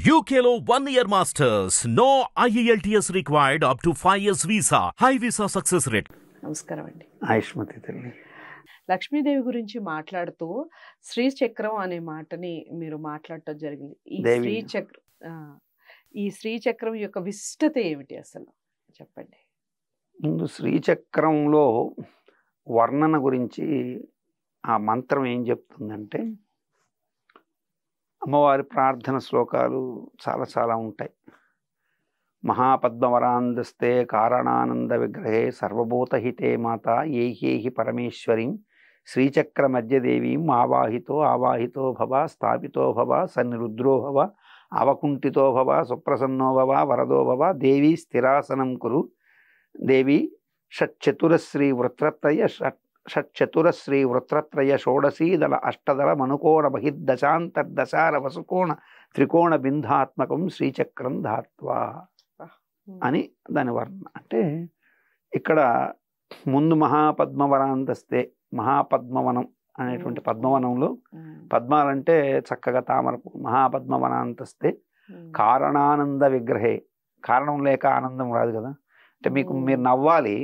UKLO 1 year masters. No IELTS required up to 5 years visa. High visa success rate. నమస్కారం అండి. ఆయుష్మతి తల్లి. లక్ష్మీదేవి గురించి మాట్లాడుతూ శ్రీచక్రం అనే మాటని మీరు మాట్లాడటం జరిగింది. దేవి. ఈ శ్రీచక్రం యొక్క విశిష్టత ఏమిటి అసలు చెప్పండి. ముందు శ్రీచక్రంలో వర్ణన గురించి ఆ మంత్రం ఏం చెప్తుందంటే, అమ్మవారి ప్రార్థన శ్లోకాలు చాలా ఉంటాయి. మహాపద్మవరాందస్తే కారణానంద విగ్రహే సర్వభూతహితే మాత ఏహ్యేహి పరమేశ్వరీం శ్రీచక్ర మధ్యదేవీం ఆవాహితో భవ స్థాపితో భవ సన్నిరుద్రో భవ అవకుంఠితో భవ సుప్రసన్నో భవ వరదో భవ దేవీ స్థిరాసనం కురు దేవి షట్చతురశ్రీ వృత్రత్రయ షోడశీదళ అష్టదళ మనుకోణ బహిర్దశాంతర్దశార వసుకోణ త్రికోణ బింధాత్మకం శ్రీచక్రం ధాత్వా అని దాని వర్ణన. అంటే ఇక్కడ ముందు మహాపద్మవరాంతస్తే, మహాపద్మవనం అనేటువంటి పద్మవనంలో పద్మాలంటే చక్కగా తామరపు, మహాపద్మవనాంతస్తే కారణానంద విగ్రహే, కారణం లేక ఆనందం రాదు కదా. అంటే మీరు నవ్వాలి,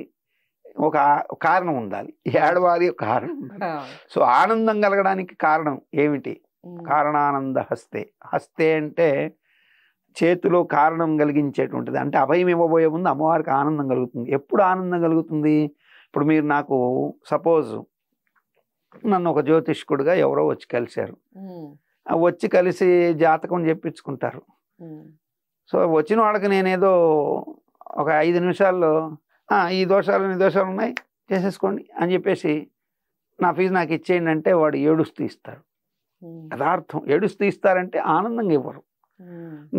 ఒక కారణం ఉండాలి, ఏడవాలి ఒక కారణం ఉండాలి. సో ఆనందం కలగడానికి కారణం ఏమిటి? కారణానంద హస్తే. హస్తే అంటే చేతిలో కారణం కలిగించేటువంటిది. అంటే అభయం ఇవ్వబోయే ముందు అమ్మవారికి ఆనందం కలుగుతుంది. ఎప్పుడు ఆనందం కలుగుతుంది? ఇప్పుడు మీరు నాకు సపోజ్ నన్ను ఒక జ్యోతిష్కుడుగా ఎవరో వచ్చి కలిశారు, వచ్చి కలిసి జాతకం చెప్పించుకుంటారు. సో వచ్చిన వాళ్ళకి నేనేదో ఒక 5 నిమిషాల్లో ఈ దోషాలు ఉన్నాయి చేసేసుకోండి అని చెప్పేసి నా ఫీజు నాకు ఇచ్చేయండి అంటే వాడు ఏడుస్తూ ఇస్తాడు. యథార్థం ఏడుస్తూ ఇస్తారంటే ఆనందంగా ఇవ్వరు.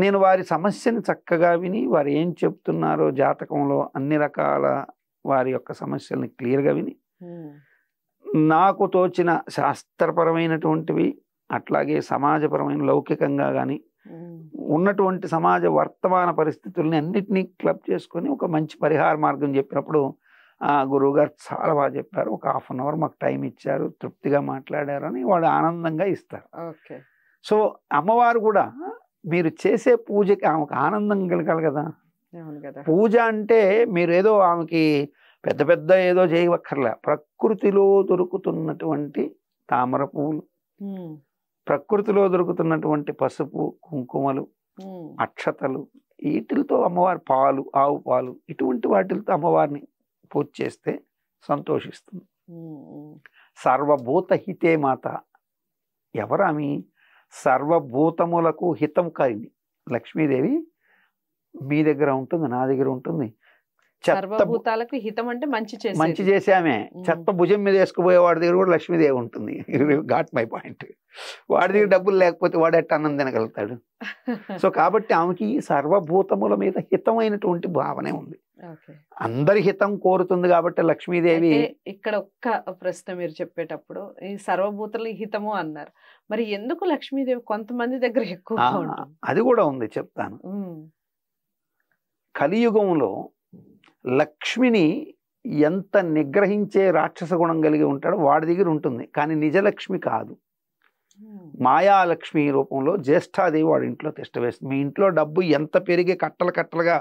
నేను వారి సమస్యని చక్కగా విని వారు ఏం చెప్తున్నారో జాతకంలో అన్ని రకాల వారి యొక్క సమస్యల్ని క్లియర్గా విని నాకు తోచిన శాస్త్రపరమైనటువంటివి, అట్లాగే సమాజపరమైన లౌకికంగా కానీ ఉన్నటువంటి సమాజ వర్తమాన పరిస్థితుల్ని అన్నిటినీ క్లబ్ చేసుకొని ఒక మంచి పరిహార మార్గం చెప్పినప్పుడు గురువుగారు చాలా బాగా చెప్పారు, ఒక 1/2 అవర్ మాకు టైం ఇచ్చారు, తృప్తిగా మాట్లాడారు అని వాడు ఆనందంగా ఇస్తారు. సో అమ్మవారు కూడా మీరు చేసే పూజకి ఆమెకు ఆనందం కలగాలి కదా. పూజ అంటే మీరు ఏదో ఆమెకి పెద్ద ఏదో చేయవక్కర్లే. ప్రకృతిలో దొరుకుతున్నటువంటి తామర పువ్వులు, ప్రకృతిలో దొరుకుతున్నటువంటి పసుపు కుంకుమలు, అక్షతలు, వీటితో అమ్మవారి పాలు, ఆవు పాలు, ఇటువంటి వాటితో అమ్మవారిని పూజ చేస్తే సంతోషిస్తుంది. సర్వభూత హితే మాత. ఎవరామి? సర్వభూతములకు హితం కాని లక్ష్మీదేవి మీ దగ్గర ఉంటుంది, నా దగ్గర ఉంటుంది. సర్వభూతాలకు హితం అంటే మంచి చేసామే. చెత్త భుజం మీద వేసుకుపోయే వాడి దగ్గర కూడా లక్ష్మీదేవి ఉంటుంది. Got my point. వాడి దగ్గర డబ్బులు లేకపోతే వాడు ఎట్ట అన్నం తినగలుగుతాడు? సో కాబట్టి ఆమెకి సర్వభూతముల మీద హితమైనటువంటి భావనే ఉంది. అందరి హితం కోరుతుంది కాబట్టి లక్ష్మీదేవి. ఇక్కడ ఒక్క ప్రశ్న మీరు చెప్పేటప్పుడు ఈ సర్వభూతల హితము అన్నారు, మరి ఎందుకు లక్ష్మీదేవి కొంతమంది దగ్గర ఎక్కువ? అది కూడా ఉంది, చెప్తాను. కలియుగంలో లక్ష్మిని ఎంత నిగ్రహించే రాక్షస గుణం కలిగి ఉంటాడో వాడి దగ్గర ఉంటుంది, కానీ నిజలక్ష్మి కాదు. మాయాలక్ష్మి రూపంలో జ్యేష్ఠాదేవి వాడి ఇంట్లో తిష్టవేస్తుంది. మీ ఇంట్లో డబ్బు ఎంత పెరిగి కట్టలుగా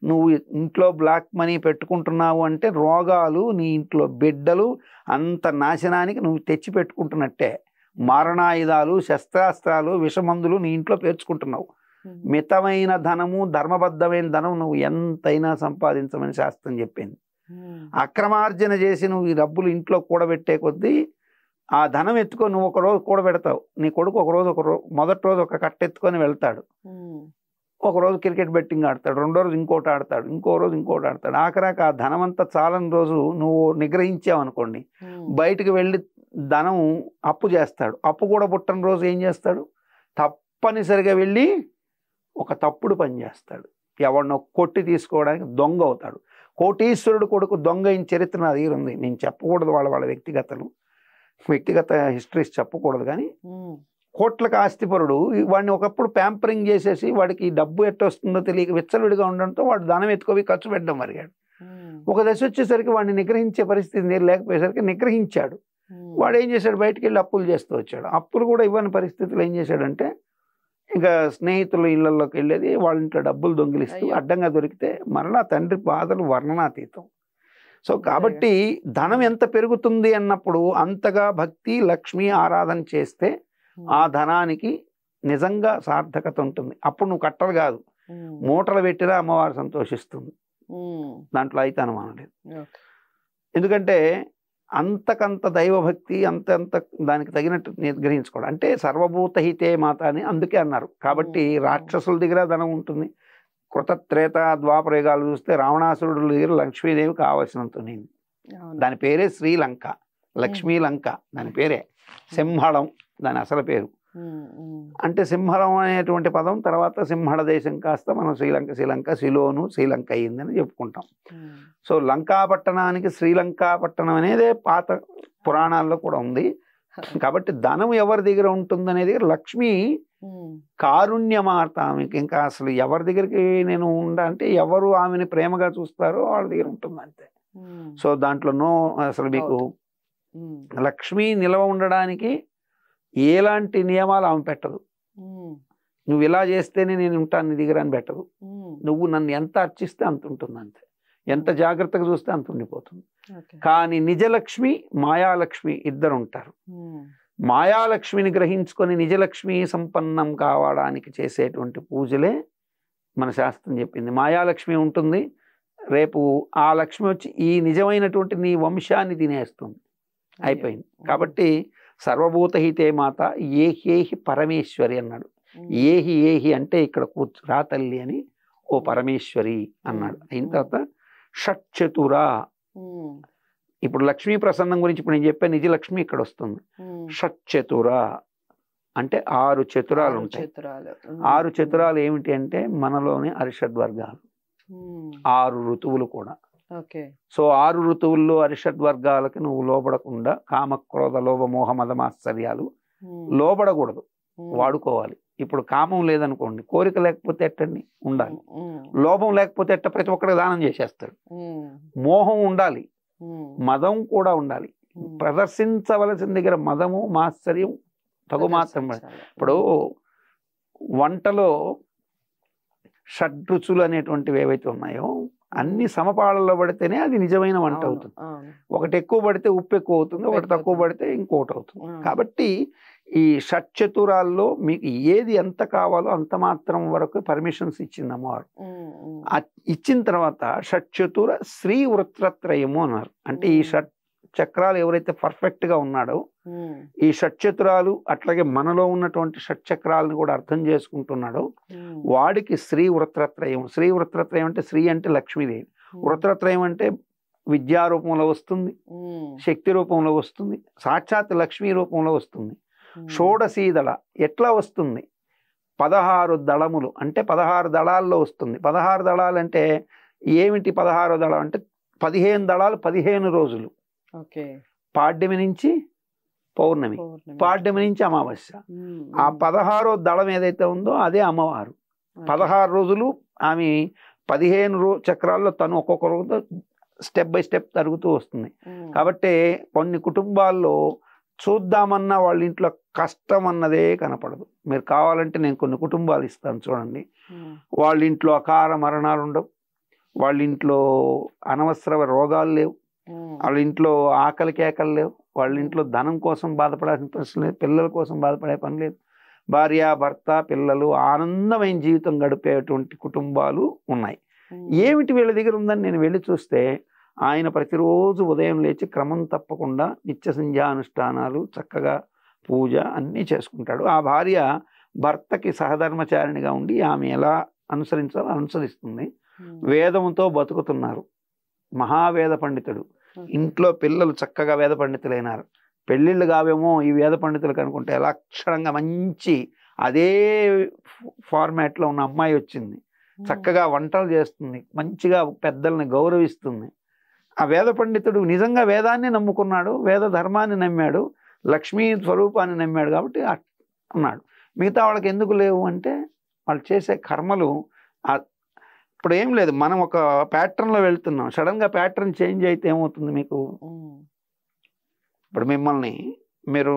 నువ్వు ఇంట్లో బ్లాక్ మనీ పెట్టుకుంటున్నావు అంటే రోగాలు, నీ ఇంట్లో బిడ్డలు అంత నాశనానికి నువ్వు తెచ్చి పెట్టుకుంటున్నట్టే. మారణాయుధాలు, శస్త్రాస్త్రాలు, విషమందులు నీ ఇంట్లో పేర్చుకుంటున్నావు. మితమైన ధనము, ధర్మబద్ధమైన ధనం నువ్వు ఎంతైనా సంపాదించమని శాస్త్రం చెప్పింది. అక్రమార్జన చేసి నువ్వు ఈ డబ్బులు ఇంట్లో కూడబెట్టే కొద్దీ ఆ ధనం ఎత్తుకొని నువ్వు ఒక రోజు కూడబెడతావు, నీ కొడుకు మొదటి రోజు ఒక కట్ట ఎత్తుకొని వెళ్తాడు, ఒక రోజు క్రికెట్ బెట్టింగ్ ఆడతాడు, రెండో రోజు ఇంకోటి ఆడతాడు, ఇంకో రోజు ఇంకోటి ఆడతాడు. ఆఖరాక ఆ ధనం అంతా చాలని రోజు నువ్వు నిగ్రహించావు అనుకోండి, బయటకు వెళ్ళి ధనం అప్పు చేస్తాడు. అప్పు కూడా పుట్టని రోజు ఏం చేస్తాడు? తప్పనిసరిగా వెళ్ళి ఒక తప్పుడు పని చేస్తాడు. ఎవరినో కొట్టి తీసుకోవడానికి దొంగ అవుతాడు. కోటీశ్వరుడు కొడుకు దొంగ అయిన చరిత్ర నా దగ్గర ఉంది. నేను చెప్పకూడదు వాళ్ళ వ్యక్తిగత హిస్టరీస్ చెప్పకూడదు, కానీ కోట్లకు ఆస్తిపరుడు వాడిని ఒకప్పుడు ప్యాంపరింగ్ చేసేసి వాడికి డబ్బు ఎట్టొస్తుందో తెలియక విచ్చలుడిగా ఉండడంతో వాడు ధనం ఎత్తుకోవి ఖర్చు పెట్టడం మరిగాడు. ఒక దశ వచ్చేసరికి వాడిని నిగ్రహించే పరిస్థితి నేను లేకపోయేసరికి నిగ్రహించాడు. వాడు ఏం చేశాడు? బయటికి వెళ్ళి అప్పులు చేస్తూ వచ్చాడు. అప్పులు కూడా ఇవ్వని పరిస్థితులు ఏం చేశాడంటే ఇంకా స్నేహితుల ఇళ్లలోకి వెళ్ళేది, వాళ్ళ ఇంట్లో డబ్బులు దొంగిలిస్తూ అడ్డంగా దొరికితే మరలా తండ్రి బాధలు వర్ణనాతీతం. సో కాబట్టి ధనం ఎంత పెరుగుతుంది అన్నప్పుడు అంతగా భక్తి లక్ష్మి ఆరాధన చేస్తే ఆ ధనానికి నిజంగా సార్థకత ఉంటుంది. అప్పుడు నువ్వు కట్టలు కాదు, మూటలు పెట్టినా అమ్మవారు సంతోషిస్తుంది, దాంట్లో అయితే అనుమానం లేదు. ఎందుకంటే అంతకంత దైవభక్తి అంత దానికి తగినట్టు గ్రహించుకోవడం. అంటే సర్వభూత హితే మాత అని అందుకే అన్నారు. కాబట్టి రాక్షసుల దగ్గర ధనం ఉంటుంది. కృత త్రేత ద్వాపరయుగాలు చూస్తే రావణాసురుడు దగ్గర లక్ష్మీదేవి కావలసినంత ఉంది. దాని పేరే శ్రీలంక, లక్ష్మీ లంక దాని పేరే. సింహళం దాని అసలు పేరు. అంటే సింహళం అనేటువంటి పదం తర్వాత సింహళ దేశం కాస్త మనం శ్రీలంక శిలోను శ్రీలంక అయ్యిందని చెప్పుకుంటాం. సో లంకాపట్టణానికి శ్రీలంకాపట్టణం అనేదే పాత పురాణాల్లో కూడా ఉంది. కాబట్టి ధనం ఎవరి దగ్గర ఉంటుంది అనేది లక్ష్మి కారుణ్యమాత. ఆమెకి ఇంకా అసలు ఎవరి దగ్గరికి నేను అంటే ఎవరు ఆమెని ప్రేమగా చూస్తారో వాళ్ళ దగ్గర ఉంటుంది అంతే. సో దాంట్లో అసలు మీకు లక్ష్మి నిలవ ఉండడానికి ఎలాంటి నియమాలు ఆమె పెట్టదు. నువ్వు ఇలా చేస్తేనే నేను ఉంటాను నీ దగ్గర అని పెట్టదు. నువ్వు నన్ను ఎంత అర్చిస్తే అంత ఉంటుంది అంతే, ఎంత జాగ్రత్తగా చూస్తే అంత ఉండిపోతుంది. కానీ నిజలక్ష్మి మాయాలక్ష్మి ఇద్దరు ఉంటారు. మాయాలక్ష్మిని గ్రహించుకొని నిజలక్ష్మి సంపన్నం కావడానికి చేసేటువంటి పూజలే మన శాస్త్రం చెప్పింది. మాయాలక్ష్మి ఉంటుంది, రేపు ఆ లక్ష్మి వచ్చి ఈ నిజమైనటువంటి నీ వంశాన్ని తినేస్తుంది, అయిపోయింది. కాబట్టి సర్వభూతహితే మాత ఏహి పరమేశ్వరి అన్నాడు. ఏహి అంటే ఇక్కడ రా తల్లి అని, ఓ పరమేశ్వరి అన్నాడు. అయిన తర్వాత షట్చతురా. ఇప్పుడు లక్ష్మీ ప్రసన్నం గురించి ఇప్పుడు నేను చెప్పాను, నిజ లక్ష్మి ఇక్కడ వస్తుంది. షట్చతురా అంటే 6 చతురాలు ఉంటాయి. 6 చతురాలు ఏమిటి అంటే మనలోని అరిషడ్వర్గాలు, 6 ఋతువులు కూడా. సో 6 ఋతువుల్లో అరిషడ్వర్గాలకి నువ్వు లోబడకుండా కామక్రోధ లోభ మోహ మదమాశ్చర్యాలు లోబడకూడదు, వాడుకోవాలి. ఇప్పుడు కామం లేదనుకోండి, కోరిక లేకపోతే ఎట్టండి ఉండాలి, లోభం లేకపోతే ఎట్ట ప్రతి ఒక్కరికి దానం చేసేస్తాడు. మోహం ఉండాలి, మదం కూడా ఉండాలి. ప్రదర్శించవలసిన దగ్గర మదము మాత్సర్యం తగు మాత్రం. ఇప్పుడు వంటలో షడ్రుచులు అనేటువంటివి ఏవైతే ఉన్నాయో అన్ని సమపాళల్లో పడితేనే అది నిజమైన వంట అవుతుంది. ఒకటి ఎక్కువ పడితే ఉప్పు ఎక్కువ అవుతుంది, ఒకటి తక్కువ పడితే ఇంకోటి అవుతుంది. కాబట్టి ఈ షట్చతురాల్లో మీకు ఏది ఎంత కావాలో అంత మాత్రం వరకు పర్మిషన్స్ ఇచ్చింది అమ్మవారు. ఇచ్చిన తర్వాత షట్చతుర శ్రీ వృత్రత్రయము అన్నారు. అంటే ఈ షట్ చక్రాలు ఎవరైతే పర్ఫెక్ట్ గా ఉన్నాడో ఈ షట్చతురాలు అట్లాగే మనలో ఉన్నటువంటి షట్చక్రాలను కూడా అర్థం చేసుకుంటున్నాడో వాడికి శ్రీ వృత్రత్రయం. శ్రీ వృత్రత్రయం అంటే శ్రీ అంటే లక్ష్మీదేవి, వృత్రత్రయం అంటే విద్యా రూపంలో వస్తుంది, శక్తి రూపంలో వస్తుంది, సాక్షాత్ లక్ష్మీ రూపంలో వస్తుంది. షోడశీదళ ఎట్లా వస్తుంది? 16 దళములు అంటే 16 దళాల్లో వస్తుంది. 16 దళాలు అంటే ఏమిటి? 16 దళం అంటే 15 దళాలు 15 రోజులు. పాడ్యమి నుంచి పౌర్ణమి, పాడ్యమి నుంచి అమావాస్య. ఆ 16వ దళం ఏదైతే ఉందో అదే అమ్మవారు. 16 రోజులు ఆమె 15 చక్రాల్లో తను ఒక్కొక్క రోజు స్టెప్ బై స్టెప్ తరుగుతూ వస్తుంది. కాబట్టి కొన్ని కుటుంబాల్లో చూద్దామన్నా వాళ్ళ ఇంట్లో కష్టం అన్నదే కనపడదు. మీరు కావాలంటే నేను కొన్ని కుటుంబాలు ఇస్తాను చూడండి. వాళ్ళ ఇంట్లో అకార మరణాలు ఉండవు, వాళ్ళ ఇంట్లో అనవసర రోగాలు లేవు, వాళ్ళ ఇంట్లో ఆకలి కేకలు లేవు, వాళ్ళ ఇంట్లో ధనం కోసం బాధపడాల్సిన ప్రశ్న లేదు, పిల్లల కోసం బాధపడే పని లేదు. భార్య భర్త పిల్లలు ఆనందమైన జీవితం గడిపేటువంటి కుటుంబాలు ఉన్నాయి. ఏమిటి వీళ్ళ దగ్గర ఉందని నేను వెళ్ళి చూస్తే ఆయన ప్రతిరోజు ఉదయం లేచి క్రమం తప్పకుండా నిత్య సంధ్యానుష్ఠానాలు చక్కగా పూజ అన్నీ చేసుకుంటాడు. ఆ భార్య భర్తకి సహధర్మచారిణిగా ఉండి ఆమె ఎలా అనుసరించాలో అనుసరిస్తుంది. వేదముతో బతుకుతున్నారు, మహావేద పండితుడు. ఇంట్లో పిల్లలు చక్కగా వేద పండితులైనారు. పెళ్ళిళ్ళు కావేమో ఈ వేద పండితులకు అనుకుంటే లక్షణంగా మంచి అదే ఫార్మాట్లో ఉన్న అమ్మాయి వచ్చింది, చక్కగా వంటలు చేస్తుంది, మంచిగా పెద్దల్ని గౌరవిస్తుంది. ఆ వేద పండితుడు నిజంగా వేదాన్ని నమ్ముకున్నాడు, వేద ధర్మాన్ని నమ్మాడు, లక్ష్మీ స్వరూపాన్ని నమ్మాడు కాబట్టి అన్నాడు. మిగతా వాళ్ళకి ఎందుకు లేవు అంటే వాళ్ళు చేసే కర్మలు. ఇప్పుడు ఏం లేదు, మనం ఒక ప్యాటర్న్లో వెళ్తున్నాం, సడన్గా ప్యాటర్న్ చేంజ్ అయితే ఏమవుతుంది మీకు? ఇప్పుడు మిమ్మల్ని మీరు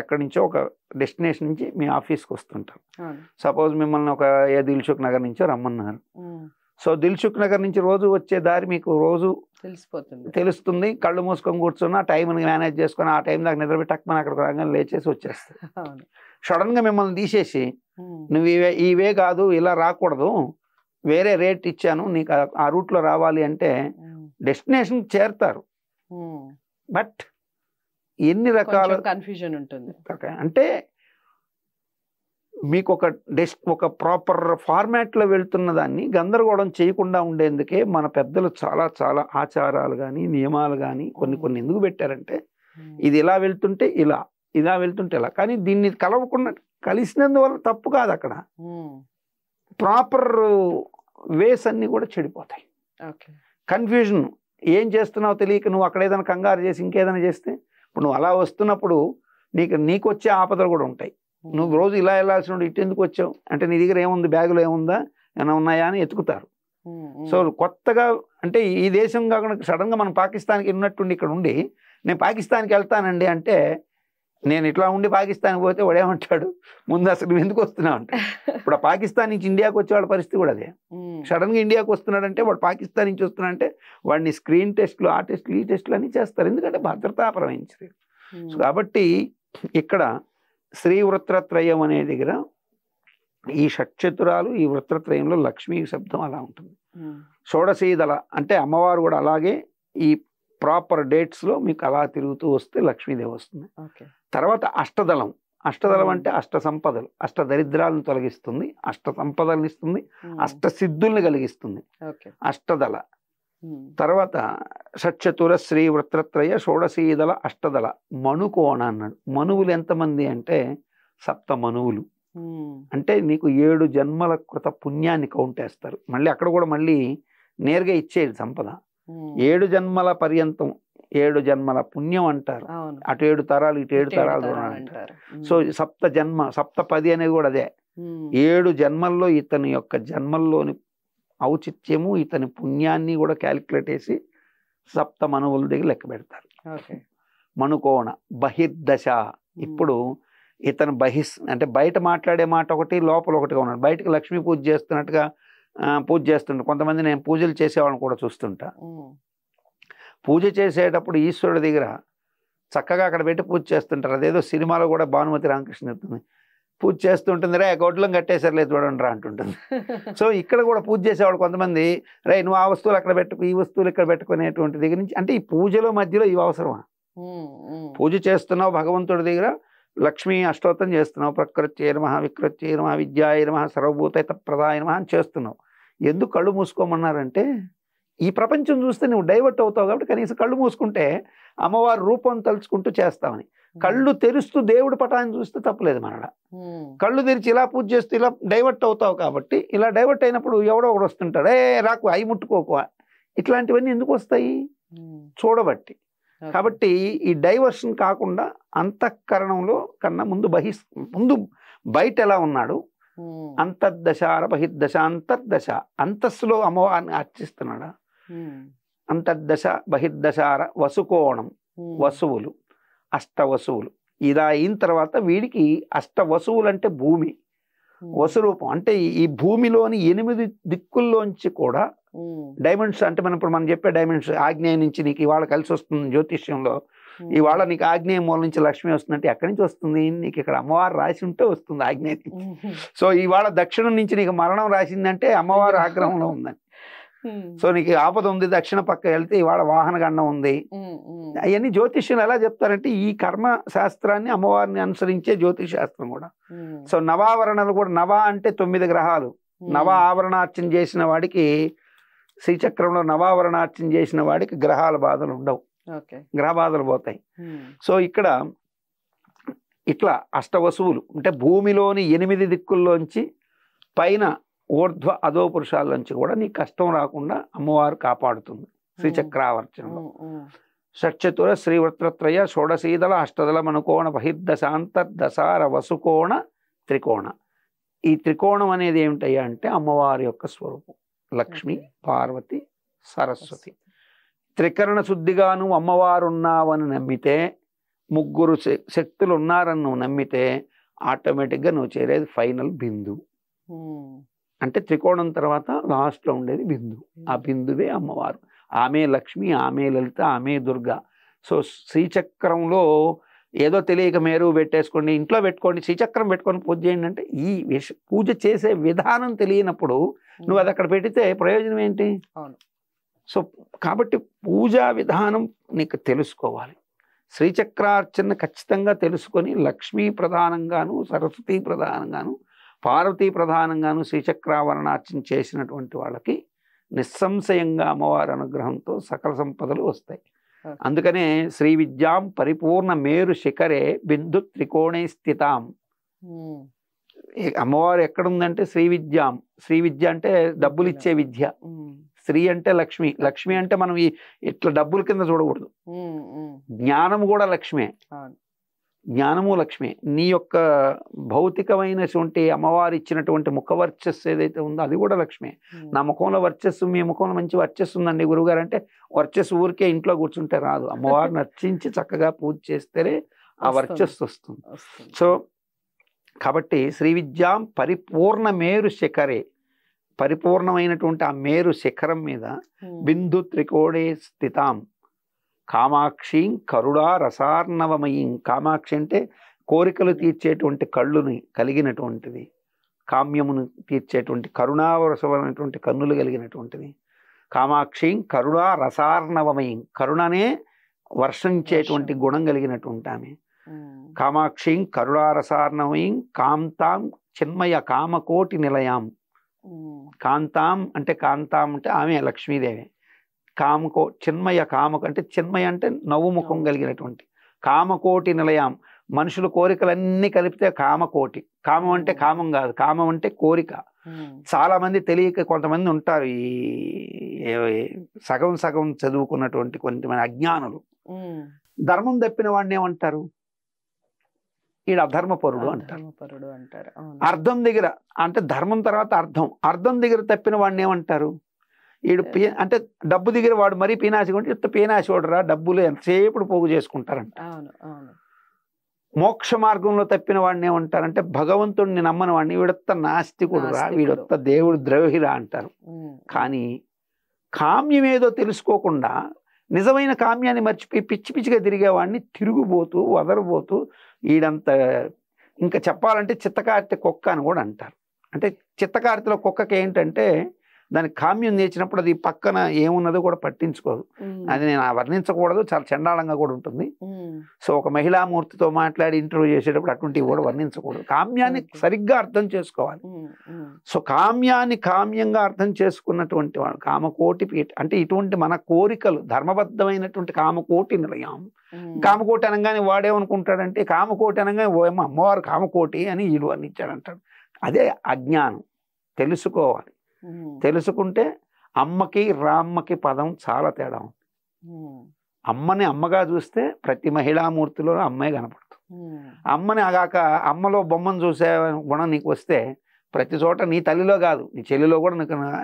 ఎక్కడి నుంచో ఒక డెస్టినేషన్ నుంచి మీ ఆఫీస్కి వస్తుంటారు. అవును. సపోజ్ మిమ్మల్ని ఒక దిల్సుఖ్ నగర్ నుంచో రమ్మన్నారు. ఉమ్. సో దిల్సుఖ్ నగర్ నుంచి రోజు వచ్చే దారి మీకు రోజు తెలిసిపోతుంది. తెలుస్తుంది. కళ్ళు మూసుకొని కూర్చున్న టైంని మేనేజ్ చేసుకొని ఆ టైం దాకా నిద్రపెట్టకపోయినా అక్కడికి రాగానే లేచేసి వచ్చేస్తుంది. అవును. సడన్గా మిమ్మల్ని తీసేసి ఉమ్. నువ్వు ఇవే కాదు, ఇలా రాకూడదు, వేరే రేట్ ఇచ్చాను నీకు ఆ రూట్లో రావాలి అంటే ఉమ్. డెస్టినేషన్కి చేరుతారు. ఉమ్. బట్ ఎన్ని రకాల కన్ఫ్యూజన్ ఉంటుంది. అంటే మీకు ఒక ప్రాపర్ ఫార్మాట్లో వెళ్తున్న దాన్ని గందరగోళం చేయకుండా ఉండేందుకే మన పెద్దలు చాలా చాలా ఆచారాలు కానీ నియమాలు కానీ కొన్ని ఎందుకు పెట్టారంటే ఇది ఇలా వెళ్తుంటే ఇలా వెళ్తుంటే ఇలా, కానీ దీన్ని కలవకుండా కలిసినందువల్ల తప్పు కాదు. అక్కడ ప్రాపర్ వేస్ అన్నీ కూడా చెడిపోతాయి. కన్ఫ్యూజన్, ఏం చేస్తున్నావు తెలియక నువ్వు అక్కడ ఏదైనా కంగారు చేసి ఇంకేదైనా చేస్తే ఇప్పుడు నువ్వు అలా వస్తున్నప్పుడు నీకు వచ్చే ఆపదలు కూడా ఉంటాయి. నువ్వు రోజు ఇలా వెళ్ళాల్సిన ఇటు ఎందుకు వచ్చావు అంటే నీ దగ్గర ఏముంది, బ్యాగులో ఏముందా, ఏమైనా ఉన్నాయా అని ఎత్తుకుతారు. సో కొత్తగా అంటే ఈ దేశం కాకుండా సడన్గా మనం పాకిస్తాన్కి ఉన్నట్టుండి ఇక్కడ ఉండి నేను పాకిస్తాన్కి వెళ్తానండి అంటే నేను ఇట్లా ఉండి పాకిస్తాన్కి పోతే వాడు ఏమంటాడు, ముందు అసలు నువ్వు ఎందుకు వస్తున్నావు అంటే. ఇప్పుడు ఆ పాకిస్తాన్ నుంచి ఇండియాకి వచ్చేవాడి పరిస్థితి కూడా అదే. సడన్గా ఇండియాకి వస్తున్నాడంటే వాడు పాకిస్తాన్ నుంచి వస్తున్నాడంటే వాడిని స్క్రీన్ టెస్ట్లు, ఆ టెస్ట్లు, ఈ టెస్ట్లు అన్నీ చేస్తారు. ఎందుకంటే భద్రతాపరమైన. కాబట్టి ఇక్కడ శ్రీ వృత్రత్రయం అనే దగ్గర ఈ షట్చతురాలు, ఈ వృత్రత్రయంలో లక్ష్మీ శబ్దం అలా ఉంటుంది. షోడశీదళ అంటే అమ్మవారు కూడా అలాగే ఈ ప్రాపర్ డేట్స్లో మీకు అలా తిరుగుతూ వస్తే లక్ష్మీదేవి వస్తుంది. తర్వాత అష్టదళం. అష్టదళం అంటే అష్ట సంపదలు, అష్ట దరిద్రాలను తొలగిస్తుంది, అష్ట సంపదలను ఇస్తుంది, అష్ట సిద్ధుల్ని కలిగిస్తుంది. అష్టదళ. తర్వాత షట్చతుర శ్రీ వృత్రత్రయ షోడశీదళ అష్టదళ మనుకోణ అన్నాడు. మనువులు ఎంతమంది అంటే 7 మనువులు. అంటే నీకు 7 జన్మల కృత పుణ్యాన్ని కౌంట్ వేస్తారు. మళ్ళీ అక్కడ కూడా మళ్ళీ నేరుగా ఇచ్చేది సంపద. 7 జన్మల పర్యంతం 7 జన్మల పుణ్యం అంటారు. అటు 7 తరాలు, ఇటు 7 తరాలు అంటారు. సో 7 జన్మ, 7 అనేది కూడా అదే. 7 జన్మల్లో ఇతని యొక్క జన్మల్లోని ఔచిత్యము, ఇతని పుణ్యాన్ని కూడా క్యాలిక్యులేట్ చేసి 7 మనువుల దగ్గర లెక్క పెడతారు. మనుకోణ. బహిర్దశ. ఇప్పుడు ఇతను అంటే బయట మాట్లాడే మాట ఒకటి, లోపల ఒకటిగా ఉన్నాడు. బయటకు లక్ష్మీ పూజ చేస్తున్నట్టుగా పూజ చేస్తుంటా. కొంతమంది నేను పూజలు చేసేవాళ్ళని కూడా చూస్తుంటా. పూజ చేసేటప్పుడు ఈశ్వరుడి దగ్గర చక్కగా అక్కడ పెట్టి పూజ చేస్తుంటారు. అదేదో సినిమాలో కూడా భానుమతి రామకృష్ణ చెప్తుంది, పూజ చేస్తుంటుంది, రే గొడ్లం కట్టేసరిలేదు చూడండి రా అంటుంటుంది. సో ఇక్కడ కూడా పూజ చేసేవాడు కొంతమంది, రే నువ్వు ఆ వస్తువులు అక్కడ పెట్టు, ఈ వస్తువులు ఇక్కడ పెట్టుకునేటువంటి దగ్గర నుంచి. అంటే ఈ పూజలో మధ్యలో ఇవి అవసరమా? పూజ చేస్తున్నావు భగవంతుడి దగ్గర, లక్ష్మీ అష్టోత్తరం చేస్తున్నావు, ప్రకృత్యై నమః, వికృత్యై నమః, విద్యాయ నమః, సర్వభూతహిత ప్రదాయ నమః అని చేస్తున్నావు. ఎందుకు కళ్ళు మూసుకోమన్నారంటే ఈ ప్రపంచం చూస్తే నువ్వు డైవర్ట్ అవుతావు కాబట్టి కనీసం కళ్ళు మూసుకుంటే అమ్మవారి రూపం తలుచుకుంటూ చేస్తామని. కళ్ళు తెరుస్తూ దేవుడి పటాన్ని చూస్తే తప్పలేదు మనడ. కళ్ళు తెరిచి ఇలా పూజ చేస్తూ ఇలా డైవర్ట్ అవుతావు కాబట్టి ఇలా డైవర్ట్ అయినప్పుడు ఎవడో ఒకడు వస్తుంటాడు, రాకు అయి ముట్టుకోకు, ఇట్లాంటివన్నీ ఎందుకు వస్తాయి? చూడబట్టి. కాబట్టి ఈ డైవర్షన్ కాకుండా అంతఃకరణంలో కన్నా ముందు బయట ఎలా ఉన్నాడు, అంతర్దశార బహిర్దశ. అంతర్దశ అంతస్సులో అమ్మవారిని అర్చిస్తున్నాడా? అంతర్దశ బహిర్దశార వసుకోణం, వసువులు, అష్టవసువులు. ఇలా అయిన తర్వాత వీడికి అష్టవసువులు అంటే భూమి, వసురూపం అంటే ఈ భూమిలోని 8 దిక్కుల్లోంచి కూడా డైమండ్స్ అంటే మనం చెప్పే డైమండ్స్. ఆగ్నేయ నుంచి నీకు ఇవాళ కలిసి వస్తుంది జ్యోతిష్యంలో, ఇవాళ నీకు ఆగ్నేయ మూల నుంచి లక్ష్మి వస్తుందంటే ఎక్కడి నుంచి వస్తుంది? నీకు ఇక్కడ అమ్మవారు రాసి ఉంటే వస్తుంది ఆగ్నేయ నుంచి. సో ఇవాళ దక్షిణం నుంచి నీకు మరణం రాసిందంటే అమ్మవారు ఆగ్రహంలో ఉందని. సో నీకు ఆపద ఉంది, దక్షిణ పక్క వెళ్తే ఇవాళ వాహన గండం ఉంది. అవన్నీ జ్యోతిష్యం ఎలా చెప్తారంటే ఈ కర్మ శాస్త్రాన్ని అమ్మవారిని అనుసరించే జ్యోతిష్ శాస్త్రం కూడా. సో నవావరణలు కూడా, నవ అంటే 9 గ్రహాలు. నవ ఆవరణార్చన చేసిన వాడికి, శ్రీచక్రంలో నవావరణార్చన చేసిన వాడికి గ్రహాల బాధలు ఉండవు, గ్రహ బాధలు పోతాయి. సో ఇక్కడ ఇట్లా అష్టవసువులు అంటే భూమిలోని 8 దిక్కుల్లోంచి పైన ఊర్ధ్వ అధో పురుషాల్లోంచి కూడా నీ కష్టం రాకుండా అమ్మవారు కాపాడుతుంది శ్రీచక్రావర్చనలో. షట్చతుర శ్రీ వృత్రత్రయ షోడశీదళ అష్టదళ మనుకోణ బహిర్దశాంతర్దశార వసుకోణ త్రికోణ. ఈ త్రికోణం అనేది ఏమిటయ్యా అంటే అమ్మవారి యొక్క స్వరూపం. లక్ష్మి, పార్వతి, సరస్వతి. త్రికరణ శుద్ధిగా నువ్వు అమ్మవారు ఉన్నావని నమ్మితే, 3 శక్తులు ఉన్నారని నువ్వు నమ్మితే ఆటోమేటిక్గా నువ్వు చేరేది ఫైనల్ బిందు. ఉమ్. అంటే త్రికోణం తర్వాత లాస్ట్లో ఉండేది బిందు. ఆ బిందువే అమ్మవారు. ఆమె లక్ష్మి, ఆమె లలిత, ఆమె దుర్గా. సో శ్రీచక్రంలో ఏదో తెలియక మేరు పెట్టేసుకోండి, ఇంట్లో పెట్టుకోండి, శ్రీచక్రం పెట్టుకొని పూజ చేయండి అంటే ఈ పూజ చేసే విధానం తెలియనప్పుడు నువ్వు అది అక్కడ పెడితే ప్రయోజనం ఏంటి? అవును. సో కాబట్టి పూజా విధానం నీకు తెలుసుకోవాలి. శ్రీచక్రార్చన ఖచ్చితంగా తెలుసుకొని లక్ష్మీ ప్రధానంగాను, సరస్వతీ ప్రధానంగాను, పార్వతీ ప్రధానంగాను శ్రీచక్రావరణార్చన చేసినటువంటి వాళ్ళకి నిస్సంశయంగా అమ్మవారి అనుగ్రహంతో సకల సంపదలు వస్తాయి. అందుకనే శ్రీ విద్యాం పరిపూర్ణ మేరు శిఖరే బిందు త్రికోణే స్థితాం. అమ్మవారు ఎక్కడుందంటే శ్రీ విద్యాం. శ్రీ విద్య అంటే డబ్బులు ఇచ్చే విద్య. శ్రీ అంటే లక్ష్మి. లక్ష్మి అంటే మనం ఇట్లా డబ్బుల కింద చూడకూడదు. జ్ఞానము కూడా లక్ష్మే. జ్ఞానము లక్ష్మి. నీ యొక్క భౌతికమైనటువంటి అమ్మవారు ఇచ్చినటువంటి ముఖ వర్చస్సు ఏదైతే ఉందో అది కూడా లక్ష్మి. నా ముఖంలో వర్చస్సు, మీ ముఖంలో మంచి వర్చస్సు ఉందండి గురువుగారు అంటే వర్చస్సు ఊరికే ఇంట్లో కూర్చుంటే రాదు. అమ్మవారిని అర్చించి చక్కగా పూజ చేస్తేనే ఆ వర్చస్సు వస్తుంది. సో కాబట్టి శ్రీ విద్యాం పరిపూర్ణ మేరు శిఖరే, పరిపూర్ణమైనటువంటి ఆ మేరు శిఖరం మీద బిందు త్రికోణే స్థితాం కామాక్షిం కరుణా రసార్ణవమయీం. కామాక్షి అంటే కోరికలు తీర్చేటువంటి కళ్ళుని కలిగినటువంటిది, కామ్యమును తీర్చేటువంటి కరుణారసమైనటువంటి కన్నులు కలిగినటువంటిది. కామాక్షిం కరుణా రసార్ణవమయీం, కరుణనే వర్షించేటువంటి గుణం కలిగినటువంటి ఆమె. కామాక్షిం కరుణారసార్ణవమయీం కాంతాం చిన్మయ కామకోటి నిలయాం. కాంతాం అంటే ఆమె లక్ష్మీదేవి. చిన్మయ కామకు అంటే చిన్మయ అంటే నవ్వు ముఖం కలిగినటువంటి కామకోటి నిలయాం. మనుషుల కోరికలన్నీ కలిపితే కామకోటి. కామం అంటే కామం కాదు, కామం అంటే కోరిక. చాలా మంది తెలియక కొంతమంది ఉంటారు, ఈ సగం సగం చదువుకున్నటువంటి కొంతమంది అజ్ఞానులు. ధర్మం తప్పిన వాడిని ఏమంటారు? ఈడు అధర్మపరుడు అంటారు. అర్థం దగ్గర అంటే ధర్మం తర్వాత అర్థం దగ్గర తప్పిన వాడిని ఏమంటారు? ఈడు అంటే డబ్బు దగ్గర వాడు మరీ పీనాసి ఉంటే ఇంత పీనాసి వాడురా, డబ్బులు ఎంతసేపు పోగు చేసుకుంటారంట. మోక్ష మార్గంలో తప్పిన వాడిని ఏమంటారంటే భగవంతుడిని నమ్మని వాడిని వీడొత్త నాస్తికుడు రా, వీడొత్త దేవుడు ద్రోహిరా అంటారు. కానీ కామ్యం ఏదో తెలుసుకోకుండా నిజమైన కామ్యాన్ని మర్చిపోయి పిచ్చి పిచ్చిగా తిరిగేవాడిని తిరుగుబోతూ వదరబోతూ ఈడంత ఇంకా చెప్పాలంటే చిత్తకార్తె కుక్క అని కూడా అంటారు. అంటే చిత్తకార్తెలో కుక్కకి ఏంటంటే దానికి కామ్యం నేర్చినప్పుడు అది పక్కన ఏమున్నదో కూడా పట్టించుకోదు. అది నేను వర్ణించకూడదు, చాలా చండాలంగా కూడా ఉంటుంది. సో ఒక మహిళామూర్తితో మాట్లాడి ఇంటర్వ్యూ చేసేటప్పుడు అటువంటివి కూడా వర్ణించకూడదు. కామ్యాన్ని సరిగ్గా అర్థం చేసుకోవాలి. సో కామ్యంగా అర్థం చేసుకున్నటువంటి వాడు కామకోటి పీఠ అంటే ఇటువంటి మన కోరికలు ధర్మబద్ధమైనటువంటి కామకోటి నిలయం. కామకోటి అనగానే వాడేమనుకుంటాడంటే కామకోటి అనగానే ఓ అమ్మవారు కామకోటి అని వీళ్ళు వర్ణించాడంటాడు. అదే అజ్ఞానం. తెలుసుకోవాలి. తెలుసుకుంటే అమ్మకి రామ్మకి పదం చాలా తేడా ఉంది. అమ్మని అమ్మగా చూస్తే ప్రతి మహిళామూర్తిలో అమ్మాయి కనపడుతుంది. అమ్మని ఆగాక అమ్మలో బొమ్మను చూసే గుణం నీకు వస్తే ప్రతి చోట నీ తల్లిలో కాదు నీ చెల్లిలో కూడా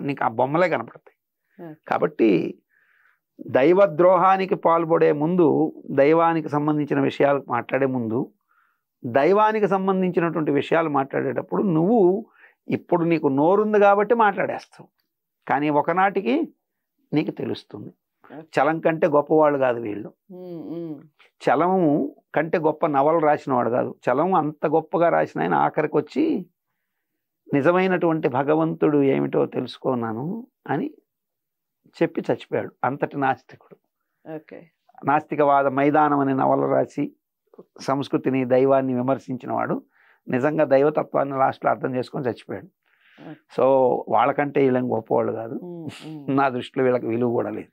నీకు ఆ బొమ్మలే కనపడతాయి. కాబట్టి దైవద్రోహానికి పాల్పడే ముందు, దైవానికి సంబంధించిన విషయాలు మాట్లాడే ముందు, దైవానికి సంబంధించినటువంటి విషయాలు మాట్లాడేటప్పుడు నువ్వు ఇప్పుడు నీకు నోరుంది కాబట్టి మాట్లాడేస్తావు, కానీ ఒకనాటికి నీకు తెలుస్తుంది. చలం కంటే గొప్పవాళ్ళు కాదు వీళ్ళు. చలము కంటే గొప్ప నవలు రాసినవాడు కాదు. చలం అంత గొప్పగా రాసిన ఆయన ఆఖరికి వచ్చి నిజమైనటువంటి భగవంతుడు ఏమిటో తెలుసుకున్నాను అని చెప్పి చచ్చిపోయాడు. అంతటి నాస్తికుడు. నాస్తికవాద మైదానం అనే నవల రాసి సంస్కృతిని దైవాన్ని విమర్శించిన వాడు నిజంగా దైవతత్వాన్ని లాస్ట్లో అర్థం చేసుకొని చచ్చిపోయాడు. సో వాళ్ళకంటే వీళ్ళని గొప్పవాళ్ళు కాదు. నా దృష్టిలో వీళ్ళకి విలువ కూడా లేదు.